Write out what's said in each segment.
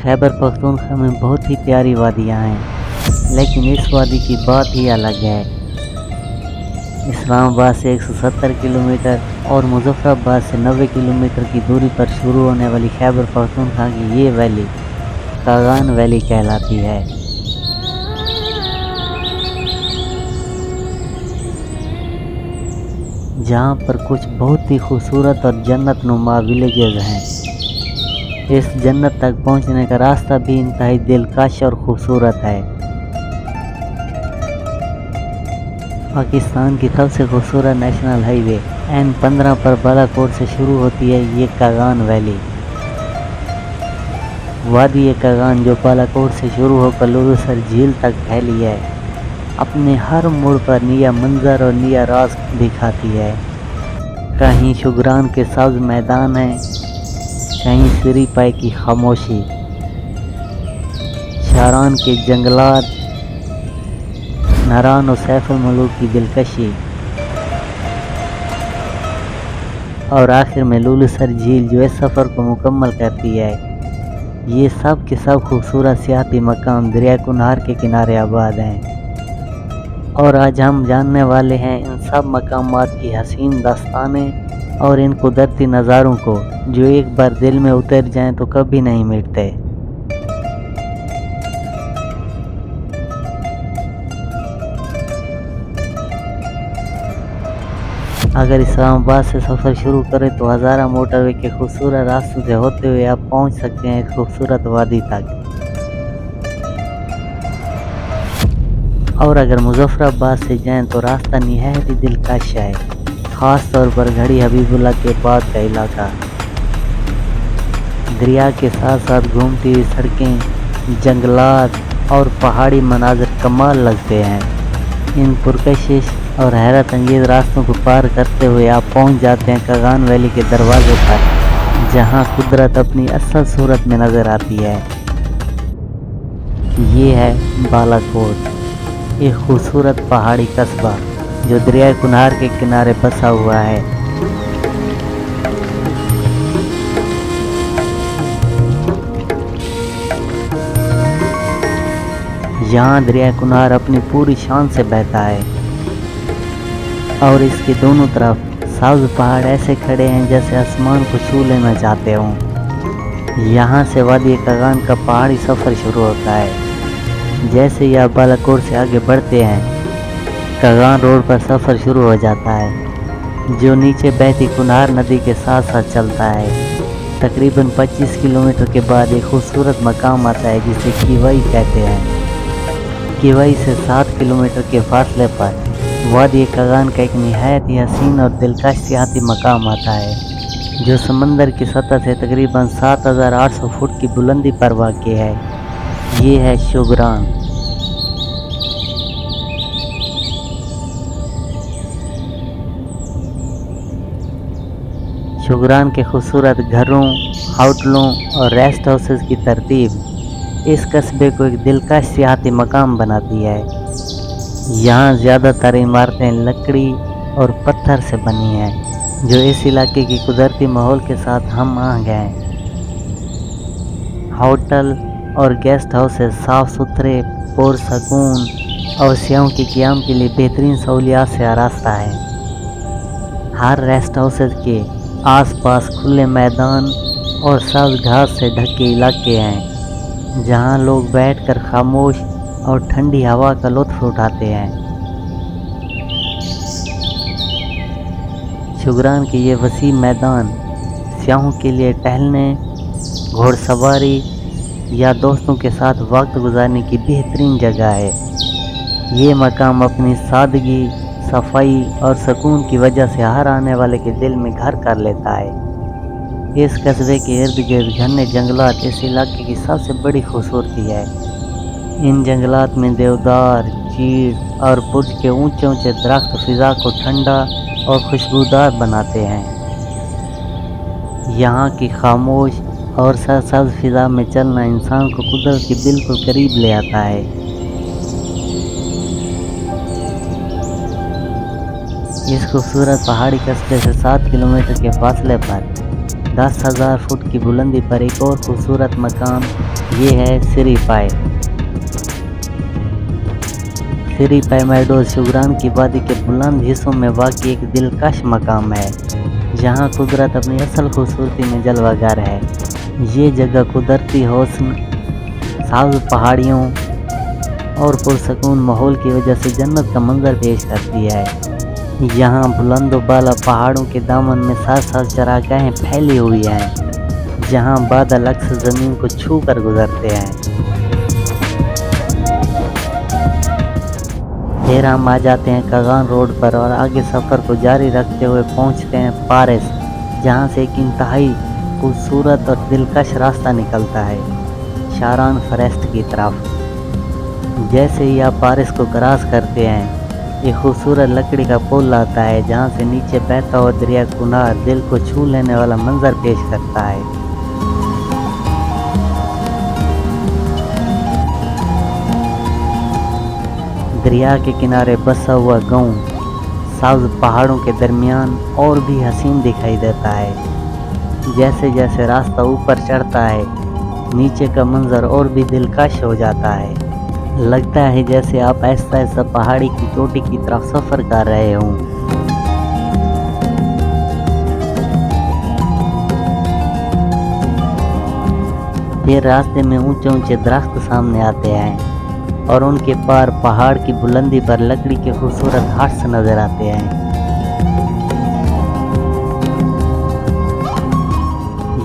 खैबर पख्तूनख्वा में बहुत ही प्यारी वादियाँ हैं, लेकिन इस वादी की बात ही अलग है। इस्लामाबाद से 170 किलोमीटर और मुजफ्फराबाद से 90 किलोमीटर की दूरी पर शुरू होने वाली खैबर पख्तूनख्वा की ये वैली कागान वैली कहलाती है। जहाँ पर कुछ बहुत ही खूबसूरत और जन्नत नुमा विलेजेस हैं। इस जन्नत तक पहुँचने का रास्ता भी इंतहाई दिलकश और खूबसूरत है। पाकिस्तान की सबसे खूबसूरत नेशनल हाईवे N15 पर बालाकोट से शुरू होती है ये कागान वैली। वादी कागान जो बालाकोट से शुरू होकर लुलुसर झील तक फैली है, अपने हर मोड़ पर नया मंजर और नया राज दिखाती है। कहीं शुगरान के सब्ज मैदान हैं, कहीं सिरी पाई की खामोशी, शारान के जंगलात, नारान और सैफुल मलूक की दिलकशी और आखिर में लुलुसर झील जो इस सफ़र को मुकम्मल करती है। ये सब के सब खूबसूरत सियाहती मकाम दरिया कुनहार के किनारे आबाद हैं और आज हम जानने वाले हैं इन सब मकामात की हसीन दास्तानें और इन कुदरती नज़ारों को जो एक बार दिल में उतर जाएं तो कभी नहीं मिटते। अगर इस्लामाबाद से सफ़र शुरू करें तो हज़ारा मोटरवे के खूबसूरत रास्तों से होते हुए आप पहुंच सकते हैं खूबसूरत वादी तक। और अगर मुजफ्फराबाद से जाएं तो रास्ता निहायत ही दिलकश है, ख़ास तौर पर घड़ी हबीबुल्ला के बाद का इलाका। दरिया के साथ साथ घूमती हुई सड़कें, जंगलात और पहाड़ी मनाज़र कमाल लगते हैं। इन पुरकशिश और हैरत अंगेज़ रास्तों को पार करते हुए आप पहुंच जाते हैं कागान वैली के दरवाजे पर, जहां कुदरत अपनी असल सूरत में नज़र आती है। ये है बालाकोट, एक खूबसूरत पहाड़ी कस्बा जो दरिया कुनहार के किनारे बसा हुआ है। यहाँ दरिया कुनहार अपनी पूरी शान से बहता है और इसके दोनों तरफ सब्ज पहाड़ ऐसे खड़े हैं जैसे आसमान को छू लेना चाहते हों। यहाँ से वादी कागान का पहाड़ी सफ़र शुरू होता है। जैसे ही आप बालाकोट से आगे बढ़ते हैं, कागान रोड पर सफ़र शुरू हो जाता है जो नीचे बहती कुनहार नदी के साथ साथ चलता है। तकरीबन 25 किलोमीटर के बाद एक खूबसूरत मकाम आता है जिसे किवाई कहते हैं। किवाई से 7 किलोमीटर के फासले पर वादी कागान का एक निहायत ही हसीन और दिलकश सियाहती मकाम आता है जो समंदर की सतह से तकरीबन 7800 फुट की बुलंदी पर वाक़ है। ये है शुगरान। शुगरान के खूबसूरत घरों, होटलों और रेस्ट हाउसेस की तरतीब इस कस्बे को एक दिलकश सियाहती मकाम बनाती है। यहाँ ज़्यादातर इमारतें लकड़ी और पत्थर से बनी हैं जो इस इलाके की कुदरती माहौल के साथ हम आहंग हैं। होटल और गेस्ट हाउसेस साफ़ सुथरे, पुरसकून और सियाहों के क़याम के लिए बेहतरीन सहूलियात से आरास्ता है। हर रेस्ट हाउसेस के आसपास खुले मैदान और सब्ज़ घास से ढके इलाके हैं जहां लोग बैठकर खामोश और ठंडी हवा का लुत्फ़ उठाते हैं। शुगरान के ये वसी मैदान सियाहों के लिए टहलने, घोड़सवारी या दोस्तों के साथ वक्त गुजारने की बेहतरीन जगह है। ये मकाम अपनी सादगी, सफाई और सुकून की वजह से हर आने वाले के दिल में घर कर लेता है। इस कस्बे के इर्द गिर्द घने जंगलात इस इलाके की सबसे बड़ी खूबसूरती है। इन जंगलात में देवदार, चीड़ और बुर्ज के ऊंचे ऊंचे दरख्त फिज़ा को ठंडा और खुशबूदार बनाते हैं। यहाँ की खामोश और सरसब्ज फिज़ा में चलना इंसान को कुदरत के बिल्कुल करीब ले आता है। इस खूबसूरत पहाड़ी कस्बे से 7 किलोमीटर के फासले पर 10,000 फुट की बुलंदी पर एक और खूबसूरत मकाम ये है सिरिपाई। सिरिपाई मेडोज शुगरान की वादी के बुलंद हिस्सों में वाक़ई एक दिलकश मकाम है, जहाँ कुदरत अपनी असल खूबसूरती में जलवागर है। ये जगह कुदरती हुस्न, साफ़ पहाड़ियों और पुरसकून माहौल की वजह से जन्नत का मंजर पेश करती है। यहाँ बुलंद बाला पहाड़ों के दामन में साथ साथ चरागाहें फैली हुई हैं, जहाँ बादल अक्सर ज़मीन को छू कर गुजरते हैं। फिर हम आ जाते हैं कगान रोड पर और आगे सफ़र को जारी रखते हुए पहुँचते हैं पारिस, जहाँ से एक इंतहाई खूबसूरत और दिलकश रास्ता निकलता है शारान फॉरेस्ट की तरफ। जैसे ही आप पारिस को क्रॉस करते हैं, एक खूबसूरत लकड़ी का पुल आता है, जहाँ से नीचे बहता हुआ दरिया कुनार दिल को छू लेने वाला मंजर पेश करता है। दरिया के किनारे बसा हुआ गांव सब्ज पहाड़ों के दरमियान और भी हसीन दिखाई देता है। जैसे जैसे रास्ता ऊपर चढ़ता है, नीचे का मंजर और भी दिलकश हो जाता है। लगता है जैसे आप ऐसा ऐसा पहाड़ी की चोटी की तरफ सफ़र कर रहे हों। फिर रास्ते में ऊंचे ऊंचे दरख्त सामने आते हैं और उनके पार पहाड़ की बुलंदी पर लकड़ी के खूबसूरत हट्स नजर आते हैं।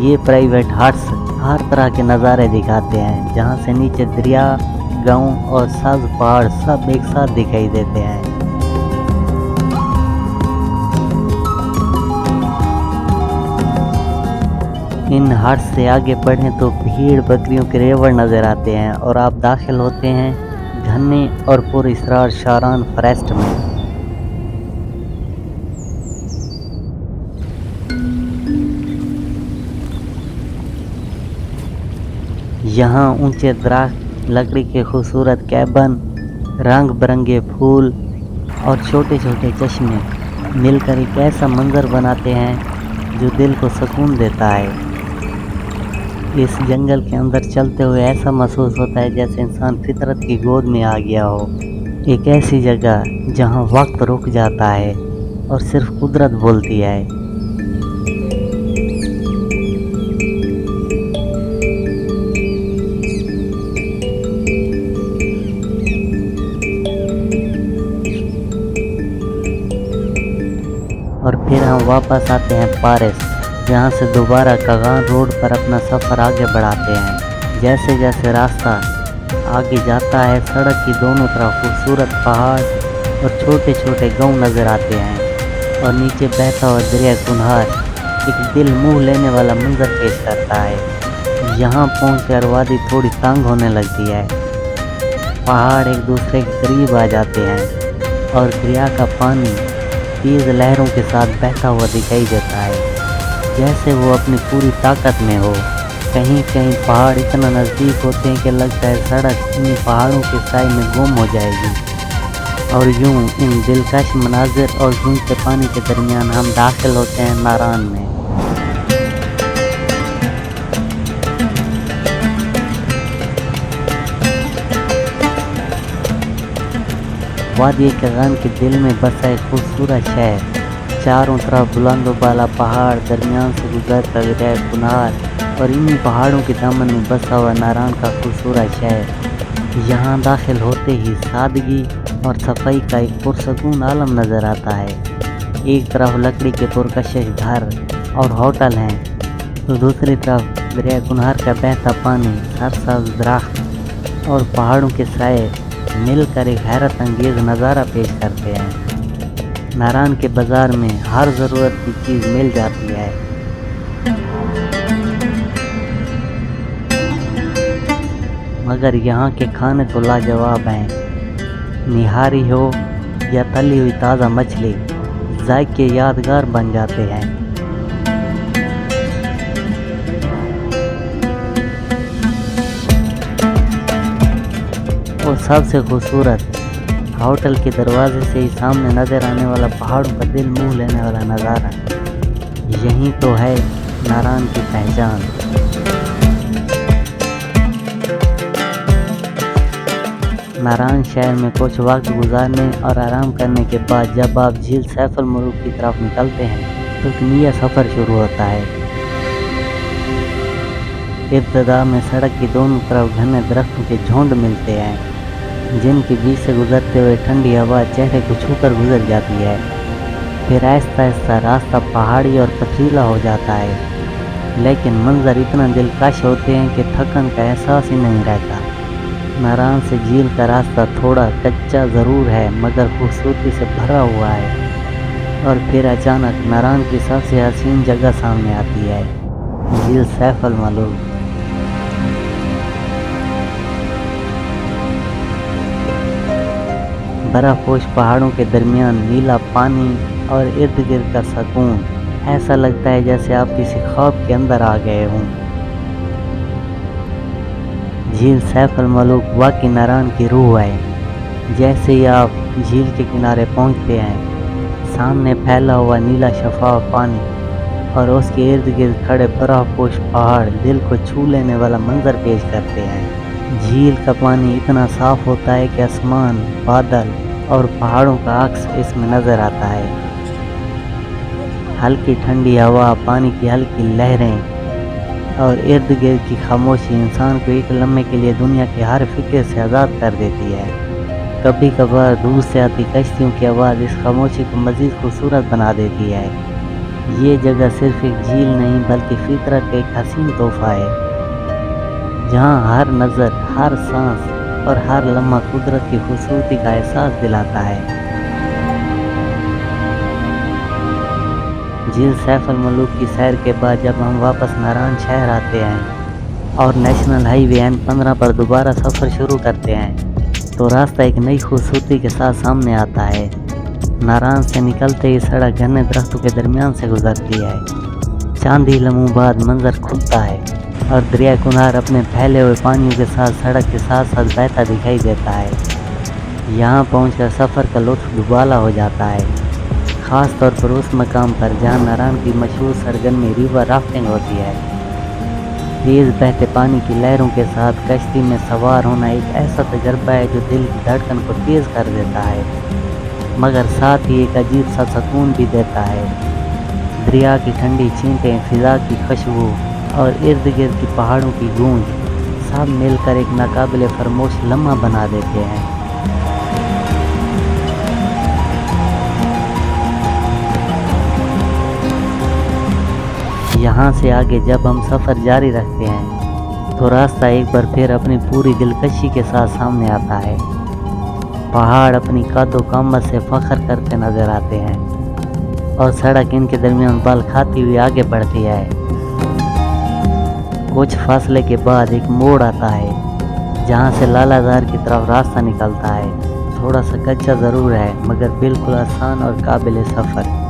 ये प्राइवेट हट्स हर तरह के नज़ारे दिखाते हैं, जहाँ से नीचे दरिया, गांव और सब्ज पहाड़ सब एक साथ दिखाई देते हैं। इन हाट से आगे बढ़ें तो भीड़ बकरियों के रेवड़ नजर आते हैं और आप दाखिल होते हैं घने और पुरअसरार शारान फॉरेस्ट में। यहाँ ऊंचे दरख्त, लकड़ी के खूबसूरत कैबन, रंग बिरंगे फूल और छोटे छोटे चश्मे मिलकर एक ऐसा मंजर बनाते हैं जो दिल को सुकून देता है। इस जंगल के अंदर चलते हुए ऐसा महसूस होता है जैसे इंसान फितरत की गोद में आ गया हो। एक ऐसी जगह जहां वक्त रुक जाता है और सिर्फ कुदरत बोलती है। और फिर हम वापस आते हैं पारिस, जहाँ से दोबारा कगान रोड पर अपना सफ़र आगे बढ़ाते हैं। जैसे जैसे रास्ता आगे जाता है, सड़क की दोनों तरफ खूबसूरत पहाड़ और छोटे छोटे गांव नज़र आते हैं और नीचे बहता हुआ दरिया कुनहार एक दिल मुँह लेने वाला मंजर पेश करता है। यहाँ पहुँचकर वादी थोड़ी तंग होने लगती है। पहाड़ एक दूसरे के करीब आ जाते हैं और दरिया का पानी तेज़ लहरों के साथ बहता हुआ दिखाई देता है, जैसे वो अपनी पूरी ताकत में हो। कहीं कहीं पहाड़ इतना नज़दीक होते हैं कि लगता है सड़क इन पहाड़ों के साए में गुम हो जाएगी। और यूं इन दिलकश मनाजिर और गूंजते पानी के दरमियान हम दाखिल होते हैं नारान में। वादी कगान के दिल में बसा एक खूबसूरत शहर। चारों तरफ बुलंद बाला पहाड़, दरमियान से गुजरता दरिया कुनहार और इन्हीं पहाड़ों के दामन में बसा हुआ नारान का खूबसूरत शहर। यहाँ दाखिल होते ही सादगी और सफाई का एक पुरसकून आलम नज़र आता है। एक तरफ लकड़ी के पुरकशिश घर और होटल हैं, तो दूसरी तरफ दरिया कुनहार का बहता पानी, सरसब्ज दरख्त और पहाड़ों के साए मिलकर एक हैरत अंगेज नज़ारा पेश करते हैं। नारान के बाज़ार में हर ज़रूरत की चीज़ मिल जाती है। मगर यहाँ के खाने तो लाजवाब हैं। निहारी हो या तली हुई ताज़ा मछली, जायके यादगार बन जाते हैं। और सबसे खूबसूरत होटल के दरवाजे से ही सामने नज़र आने वाला पहाड़ों का दिल मुँह लेने वाला नज़ारा, यही तो है नारान की पहचान। नारायण शहर में कुछ वक्त गुजारने और आराम करने के बाद जब आप झील सैफ अल मलूक की तरफ निकलते हैं तो एक नया सफ़र शुरू होता है। इब्तदा में सड़क की दोनों तरफ घने दरख्तों के झुंड मिलते हैं जिनके बीच से गुजरते हुए ठंडी हवा चेहरे को छूकर गुजर जाती है। फिर आहिस्ता आहिस्ता रास्ता पहाड़ी और पथरीला हो जाता है, लेकिन मंजर इतना दिलकश होते हैं कि थकन का एहसास ही नहीं रहता। नारायण से झील का रास्ता थोड़ा कच्चा ज़रूर है मगर खूबसूरती से भरा हुआ है। और फिर अचानक नारायण की सबसे हसीन जगह सामने आती है, झील सैफ अल मलूक। बर्फपोश पहाड़ों के दरमियान नीला पानी और इर्द गिर्द का सुकून, ऐसा लगता है जैसे आप किसी ख्वाब के अंदर आ गए हों। झील सैफ अल मलूक वाकई नारायण की रूह है। जैसे ही आप झील के किनारे पहुंचते हैं, सामने फैला हुआ नीला शफाफ पानी और उसके इर्द गिर्द खड़े बर्फपोश पहाड़ दिल को छू लेने वाला मंजर पेश करते हैं। झील का पानी इतना साफ होता है कि आसमान, बादल और पहाड़ों का अक्स इसमें नज़र आता है। हल्की ठंडी हवा, पानी की हल्की लहरें और इर्द गिर्द की खामोशी इंसान को एक लम्हे के लिए दुनिया की हर फिक्र से आज़ाद कर देती है। कभी कभार दूर से आती कश्तियों की आवाज़ इस खामोशी को मज़ीद खूबसूरत बना देती है। ये जगह सिर्फ एक झील नहीं बल्कि फितरत का एक हसीन तोहफा है, जहाँ हर नज़र, हर सांस और हर लम्हा कुदरत की खूबसूरती का एहसास दिलाता है। झील सैफ अल मलूक की सैर के बाद जब हम वापस नारायण शहर आते हैं और नेशनल हाईवे N15 पर दोबारा सफ़र शुरू करते हैं तो रास्ता एक नई खूबसूरती के साथ सामने आता है। नारायण से निकलते ही सड़क घने दरख्तों के दरमियान से गुजरती है। चंद ही लम्हों बाद मंजर खुलता है और दरिया कुनार अपने फैले हुए पानियों के साथ सड़क के साथ साथ बहता दिखाई देता है। यहाँ पहुँचकर सफ़र का लुत्फ़ दुबाला हो जाता है, ख़ास तौर पर उस मकाम पर जहाँ नारायण की मशहूर सरगर्मी रिवर राफ्टिंग होती है। तेज़ बहते पानी की लहरों के साथ कश्ती में सवार होना एक ऐसा तजर्बा है जो दिल की धड़कन को तेज़ कर देता है, मगर साथ ही एक अजीब सा सुकून भी देता है। दरिया की ठंडी छींटें, फ़िज़ा की खुशबू और इर्द गिर्द की पहाड़ों की गूंज सब मिलकर एक नाकाबिले फरमोश लम्हा बना देते हैं। यहाँ से आगे जब हम सफ़र जारी रखते हैं तो रास्ता एक बार फिर अपनी पूरी दिलकशी के साथ सामने आता है। पहाड़ अपनी कद व कामत से फ़ख्र करते नज़र आते हैं और सड़क इनके दरमियान बल खाती हुई आगे बढ़ती है। कुछ फासले के बाद एक मोड़ आता है जहाँ से लालाजार की तरफ रास्ता निकलता है। थोड़ा सा कच्चा ज़रूर है मगर बिल्कुल आसान और काबिल सफ़र।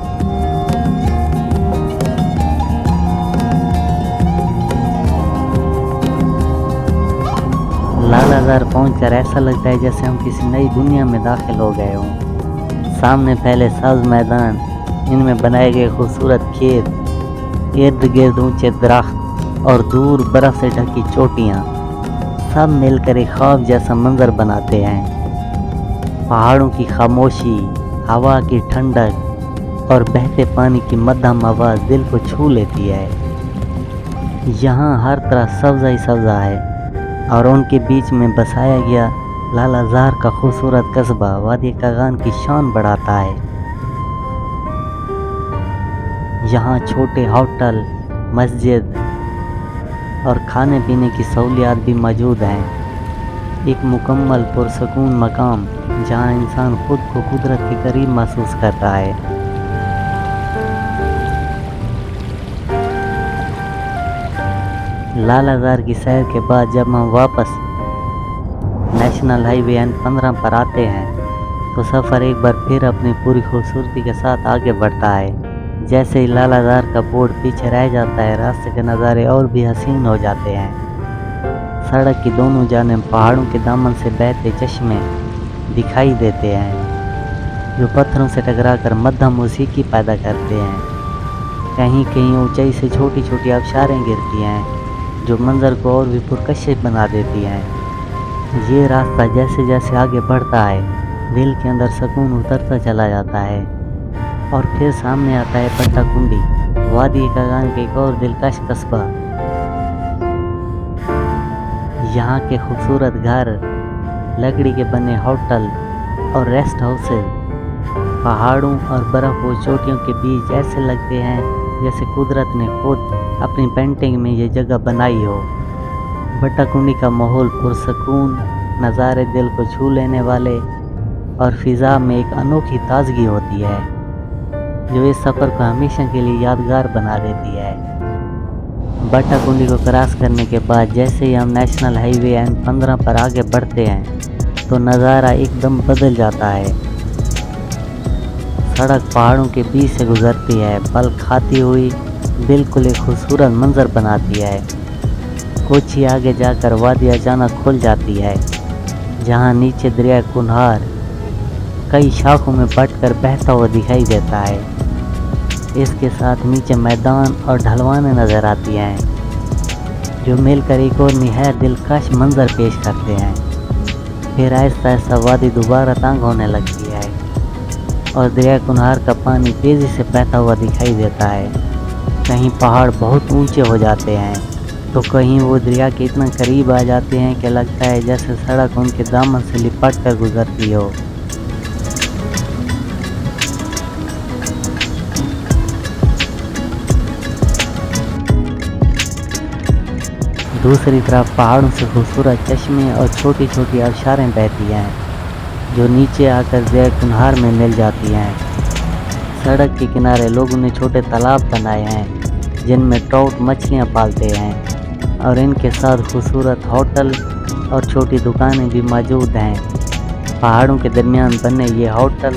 लालाजार पहुंचकर ऐसा लगता है जैसे हम किसी नई दुनिया में दाखिल हो गए हों। सामने फैले सब्ज़ मैदान, इनमें बनाए गए खूबसूरत खेत, इर्द गिर्द ऊंचे दरख्त और दूर बर्फ़ से ढकी चोटियाँ सब मिलकर एक ख्वाब जैसा मंजर बनाते हैं। पहाड़ों की खामोशी, हवा की ठंडक और बहते पानी की मध्यम आवाज़ दिल को छू लेती है। यहाँ हर तरफ सब्ज़ा ही सब्ज़ा है और उनके बीच में बसाया गया लालाजार का खूबसूरत कस्बा वादी कागान की शान बढ़ाता है। यहाँ छोटे होटल, मस्जिद और खाने पीने की सहूलियात भी मौजूद हैं। एक मुकम्मल पुरसकून मकाम जहाँ इंसान खुद को कुदरत के करीब महसूस करता है। लालाजार की सैर के बाद जब हम वापस नेशनल हाईवे N15 पर आते हैं तो सफ़र एक बार फिर अपनी पूरी खूबसूरती के साथ आगे बढ़ता है। जैसे ही लालाजार का बोर्ड पीछे रह जाता है, रास्ते के नज़ारे और भी हसीन हो जाते हैं। सड़क की दोनों जानिब पहाड़ों के दामन से बहते चश्मे दिखाई देते हैं जो पत्थरों से टकराकर मध्यम मौसीकी पैदा करते हैं। कहीं कहीं ऊंचाई से छोटी छोटी आबशारें गिरती हैं जो मंजर को और भी पुरकशिश बना देती हैं। ये रास्ता जैसे जैसे आगे बढ़ता है दिल के अंदर सुकून उतरता चला जाता है और फिर सामने आता है बट्टाकुंडी, वादी कागान का एक और दिलकश कस्बा। यहाँ के खूबसूरत घर, लकड़ी के बने होटल और रेस्ट हाउसेज पहाड़ों और बर्फ व चोटियों के बीच ऐसे लगते हैं जैसे कुदरत ने खुद अपनी पेंटिंग में ये जगह बनाई हो। बट्टाकुंडी का माहौल पुरसकून, नज़ारे दिल को छू लेने वाले और फिज़ा में एक अनोखी ताजगी होती है जो इस सफ़र को हमेशा के लिए यादगार बना देती है। बट्टाकुंडी को क्रॉस करने के बाद जैसे ही हम नेशनल हाईवे N15 पर आगे बढ़ते हैं तो नज़ारा एकदम बदल जाता है। सड़क पहाड़ों के बीच से गुजरती है, पल खाती हुई बिल्कुल एक खूबसूरत मंजर बनाती है। कुछ ही आगे जाकर वादी अचानक खुल जाती है जहाँ नीचे दरिया कुन्हार कई शाखों में बंटकर बहता हुआ दिखाई देता है। इसके साथ नीचे मैदान और ढलवानें नज़र आती हैं जो मिलकर एक और निहायत दिलकश मंजर पेश करते हैं। फिर आहिस्ता आहिस्ता वादी दोबारा तंग होने लगती है और दरिया कुन्हार का पानी तेज़ी से बहता हुआ दिखाई देता है। कहीं पहाड़ बहुत ऊंचे हो जाते हैं तो कहीं वो दरिया के इतना करीब आ जाते हैं कि लगता है जैसे सड़क उनके दामन से लिपट कर गुजरती हो। दूसरी तरफ पहाड़ों से खूबसूरत चश्मे और छोटी छोटी आबशारें बहती हैं जो नीचे आकर दरिया कुन्हार में मिल जाती हैं। सड़क के किनारे लोगों ने छोटे तालाब बनाए हैं जिनमें ट्राउट मछलियाँ पालते हैं और इनके साथ खूबसूरत होटल और छोटी दुकानें भी मौजूद हैं। पहाड़ों के दरमियान बने ये होटल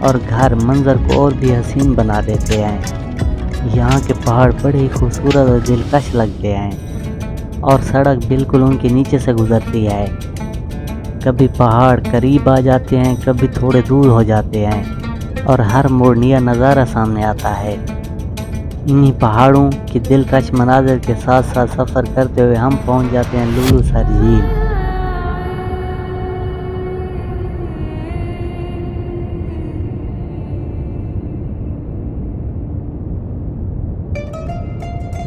और घर मंजर को और भी हसीन बना देते हैं। यहाँ के पहाड़ बड़े ही खूबसूरत और दिलकश लगते हैं और सड़क बिल्कुल उनके नीचे से गुजरती है। कभी पहाड़ करीब आ जाते हैं, कभी थोड़े दूर हो जाते हैं और हर मोड़ नया नज़ारा सामने आता है। इन्हीं पहाड़ों की दिलकश मनाज़र के साथ साथ सफ़र करते हुए हम पहुंच जाते हैं लुलुसर झील।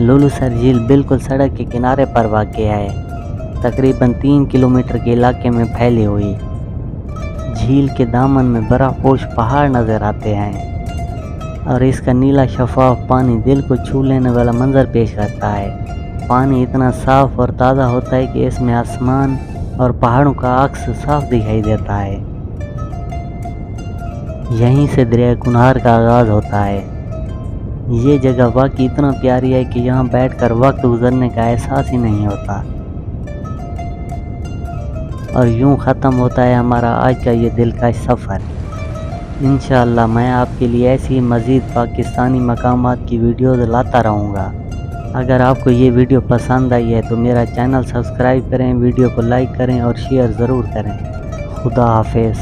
लुलुसर झील बिल्कुल सड़क के किनारे पर वाक़या है, तकरीबन 3 किलोमीटर के इलाके में फैली हुई। झील के दामन में बर्फ़पोश पहाड़ नज़र आते हैं और इसका नीला शफाफ पानी दिल को छू लेने वाला मंजर पेश करता है। पानी इतना साफ़ और ताज़ा होता है कि इसमें आसमान और पहाड़ों का अक्स साफ दिखाई देता है। यहीं से दरिया कुन्हार का आगाज़ होता है। ये जगह वाकई इतना प्यारी है कि यहाँ बैठकर वक्त गुजरने का एहसास ही नहीं होता। और यूँ ख़त्म होता है हमारा आज का ये दिलकश सफ़र। इंशाअल्लाह मैं आपके लिए ऐसी मज़ीद पाकिस्तानी मकामात की वीडियोज़ लाता रहूँगा। अगर आपको ये वीडियो पसंद आई है तो मेरा चैनल सब्सक्राइब करें, वीडियो को लाइक करें और शेयर ज़रूर करें। खुदा हाफिज़।